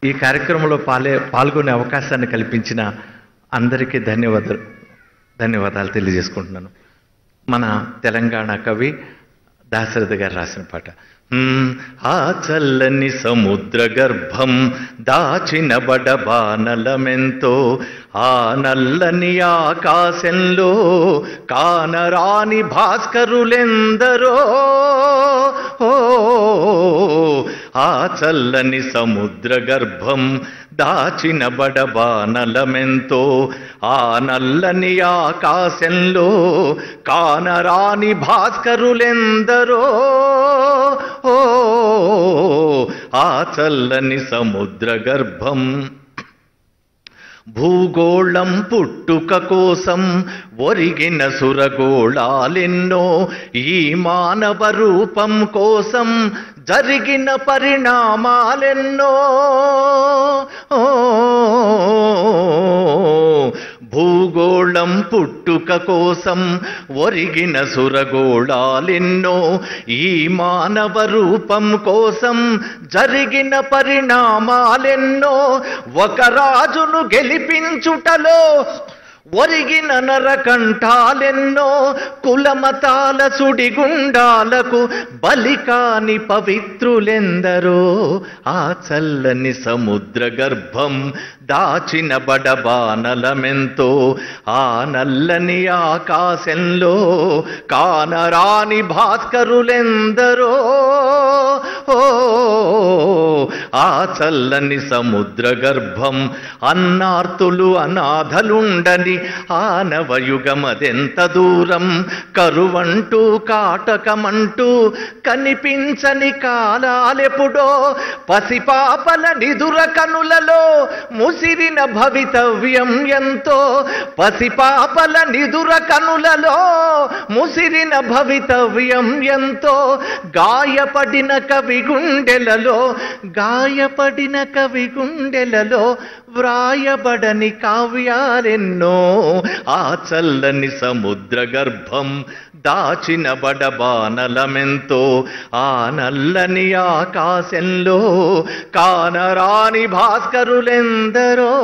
ఈ కార్యక్రమంలో పాల్గొనే అవకాశాన్ని కల్పించిన అందరికీ ధన్యవాదాలు తెలియజేసుకుంటున్నాను. మన తెలంగాణ కవి దాశరథి గారు రాసిన పాట. ఆ చల్లని సముద్ర గర్భం దాచిన బడబానలమెంతో, ఆ నల్లని ఆకాశంలో కానరాని భాస్కరులెందరో. ఆ చల్లని సముద్ర గర్భం దాచిన బడబానలమెంతో, ఆ నల్లని ఆకాశంలో కానరాని భాస్కరులెందరో. ఆ చల్లని సముద్ర గర్భం భూగోళం పుట్టుక కోసం ఒరిగిన సురగోళాలెన్నో, ఈ మానవ రూపం కోసం జరిగిన పరిణామాలెన్నో. భూగోళం పుట్టుక కోసం ఒరిగిన సురగోళాలెన్నో, ఈ మానవ రూపం కోసం జరిగిన పరిణామాలెన్నో. ఒక రాజును గెలిపించుటలో ఒరిగిన నరకంఠాలెన్నో, కులమతాల సుడిగుండాలకు బలికాని పవిత్రులెందరో. ఆ చల్లని సముద్ర గర్భం దాచిన బడబానలమెంతో, ఆ నల్లని ఆకాశంలో కానరాని భాస్కరులెందరో. ఆ చల్లని సముద్ర గర్భం అన్నార్తులు అనాథలుండని ఆనవయుగమదెంత దూరం, కరువంటూ కాటకమంటూ కనిపించని కాలాలెప్పుడో, పసిపాపల నిదుర కనులలో ముసిరిన భవితవ్యం ఎంతో. పసిపాపల నిదుర కనులలో ముసిరిన భవితవ్యం ఎంతో. గాయపడిన కవి గుండెలలో వ్రాయబడని కావ్యాలెన్నో. ఆ చల్లని సముద్ర గర్భం దాచిన బడబానలమెంతో, ఆ నల్లని ఆకాశంలో కానరాని భాస్కరులెందరో.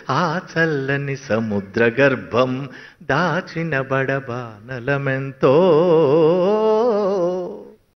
ఆ చల్లని సముద్ర గర్భం దాచిన బడబానలమెంతో.